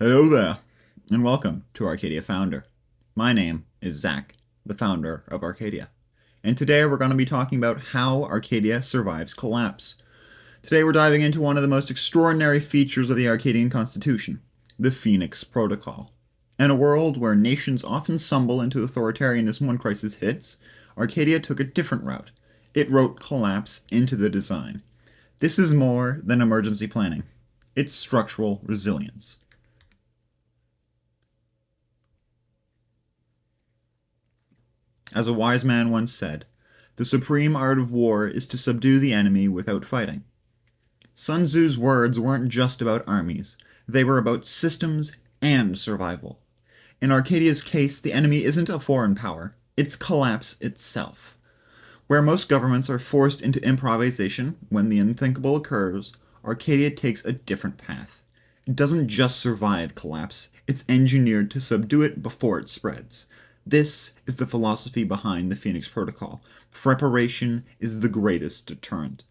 Hello there, and welcome to Arcadia Founder. My name is Zach, the founder of Arcadia, and today we're going to be talking about how Arcadia survives collapse. Today we're diving into one of the most extraordinary features of the Arcadian Constitution, the Phoenix Protocol. In a world where nations often stumble into authoritarianism when crisis hits, Arcadia took a different route. It wrote collapse into the design. This is more than emergency planning. It's structural resilience. As a wise man once said, the supreme art of war is to subdue the enemy without fighting. Sun Tzu's words weren't just about armies, they were about systems and survival. In Arcadia's case, the enemy isn't a foreign power, it's collapse itself. Where most governments are forced into improvisation when the unthinkable occurs, Arcadia takes a different path. It doesn't just survive collapse, it's engineered to subdue it before it spreads. This is the philosophy behind the Phoenix Protocol. Preparation is the greatest deterrent.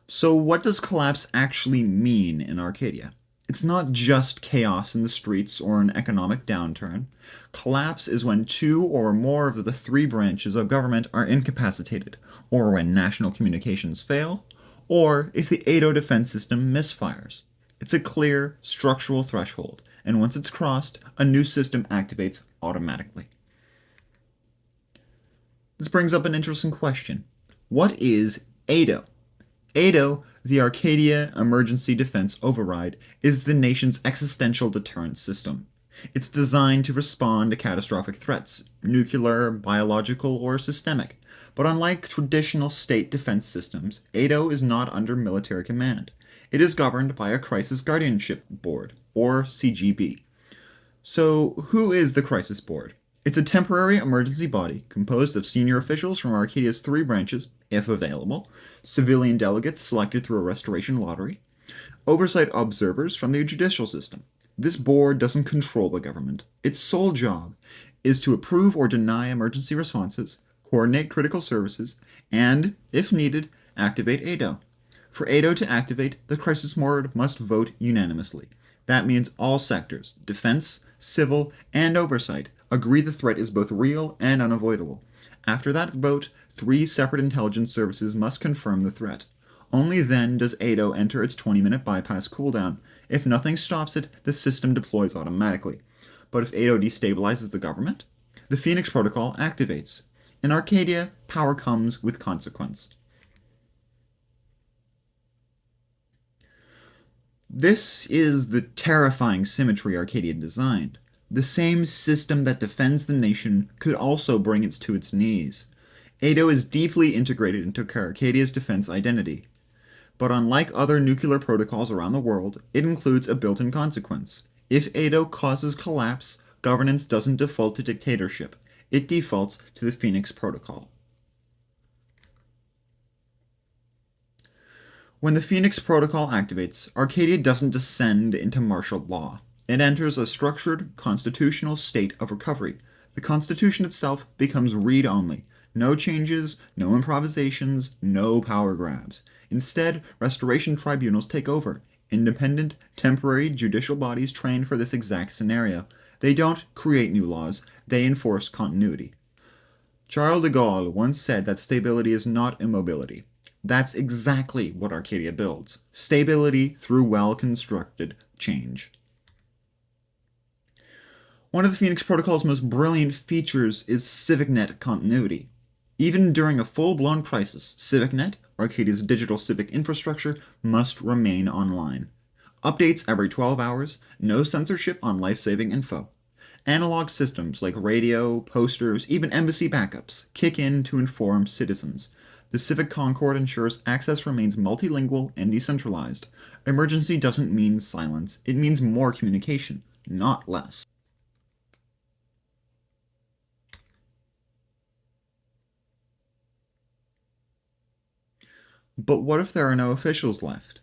So what does collapse actually mean in Arcadia? It's not just chaos in the streets or an economic downturn. Collapse is when two or more of the three branches of government are incapacitated, or when national communications fail, or if the AEDO defense system misfires. It's a clear, structural threshold, and once it's crossed, a new system activates automatically. This brings up an interesting question. What is AEDO? AEDO, the Arcadia Emergency Defense Override, is the nation's existential deterrence system. It's designed to respond to catastrophic threats, nuclear, biological, or systemic. But unlike traditional state defense systems, AEDO is not under military command. It is governed by a Crisis Guardianship Board, or CGB. So, who is the Crisis Board? It's a temporary emergency body composed of senior officials from Arcadia's three branches, if available, civilian delegates selected through a restoration lottery, oversight observers from the judicial system. This board doesn't control the government. Its sole job is to approve or deny emergency responses, coordinate critical services, and, if needed, activate AEDO. For AEDO to activate, the crisis board must vote unanimously. That means all sectors, defense, civil, and oversight, agree the threat is both real and unavoidable. After that vote, three separate intelligence services must confirm the threat. Only then does AEDO enter its 20-minute bypass cooldown. If nothing stops it, the system deploys automatically. But if AEDO destabilizes the government, the Phoenix Protocol activates. In Arcadia, power comes with consequence. This is the terrifying symmetry Arcadia designed. The same system that defends the nation could also bring it to its knees. AEDO is deeply integrated into Arcadia's defense identity. But unlike other nuclear protocols around the world, it includes a built-in consequence. If AEDO causes collapse, governance doesn't default to dictatorship. It defaults to the Phoenix Protocol. When the Phoenix Protocol activates, Arcadia doesn't descend into martial law. It enters a structured, constitutional state of recovery. The Constitution itself becomes read-only. No changes, no improvisations, no power grabs. Instead, Restoration Tribunals take over. Independent, temporary judicial bodies trained for this exact scenario. They don't create new laws, they enforce continuity. Charles de Gaulle once said that stability is not immobility. That's exactly what Arcadia builds. Stability through well-constructed change. One of the Phoenix Protocol's most brilliant features is CivicNet continuity. Even during a full-blown crisis, CivicNet, Arcadia's digital civic infrastructure, must remain online. Updates every 12 hours, no censorship on life-saving info. Analog systems like radio, posters, even embassy backups kick in to inform citizens. The Civic Concord ensures access remains multilingual and decentralized. Emergency doesn't mean silence, it means more communication, not less. But what if there are no officials left?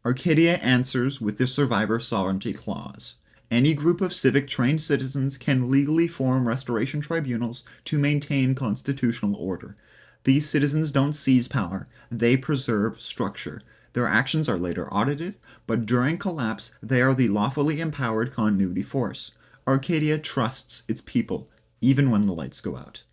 Arcadia answers with the Survivor Sovereignty Clause. Any group of civic-trained citizens can legally form restoration tribunals to maintain constitutional order. These citizens don't seize power, they preserve structure. Their actions are later audited, but during collapse, they are the lawfully empowered continuity force. Arcadia trusts its people, even when the lights go out.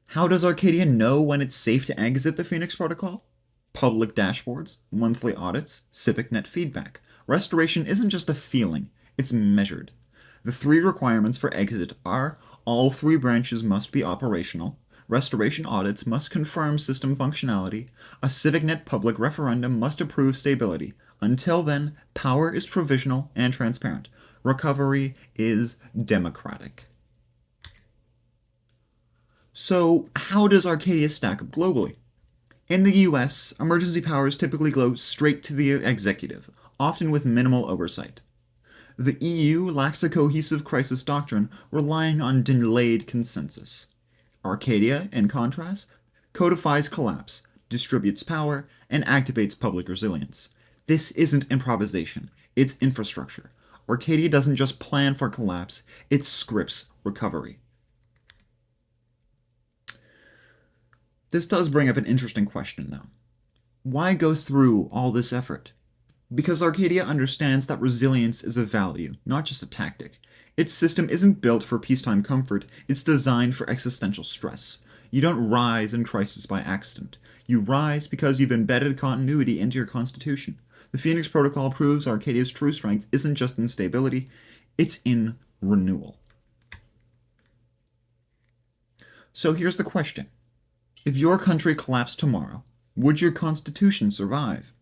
How does Arcadia know when it's safe to exit the Phoenix Protocol? Public dashboards, monthly audits, CivicNet feedback. Restoration isn't just a feeling, it's measured. The 3 requirements for exit are: all 3 branches must be operational, restoration audits must confirm system functionality, a CivicNet public referendum must approve stability. Until then, power is provisional and transparent. Recovery is democratic. So, how does Arcadia stack up globally? In the US, emergency powers typically go straight to the executive, often with minimal oversight. The EU lacks a cohesive crisis doctrine, relying on delayed consensus. Arcadia, in contrast, codifies collapse, distributes power, and activates public resilience. This isn't improvisation, it's infrastructure. Arcadia doesn't just plan for collapse, it scripts recovery. This does bring up an interesting question, though. Why go through all this effort? Because Arcadia understands that resilience is a value, not just a tactic. Its system isn't built for peacetime comfort, it's designed for existential stress. You don't rise in crisis by accident. You rise because you've embedded continuity into your constitution. The Phoenix Protocol proves Arcadia's true strength isn't just in stability, it's in renewal. So here's the question. If your country collapsed tomorrow, would your constitution survive?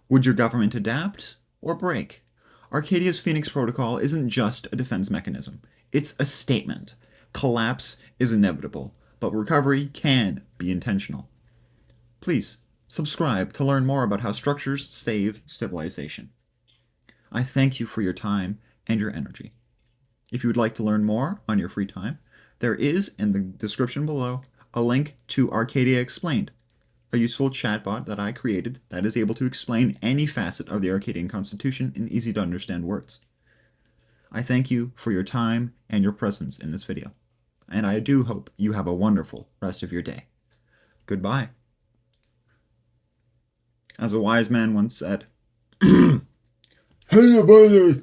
Would your government adapt or break? Arcadia's Phoenix Protocol isn't just a defense mechanism. It's a statement. Collapse is inevitable, but recovery can be intentional. Please, subscribe to learn more about how structures save civilization. I thank you for your time and your energy. If you would like to learn more on your free time, there is, in the description below, a link to Arcadia Explained, a useful chatbot that I created that is able to explain any facet of the Arcadian Constitution in easy-to-understand words. I thank you for your time and your presence in this video, and I do hope you have a wonderful rest of your day. Goodbye. As a wise man once said, "Hey, buddy!"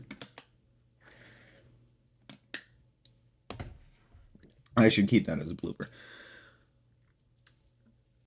I should keep that as a blooper.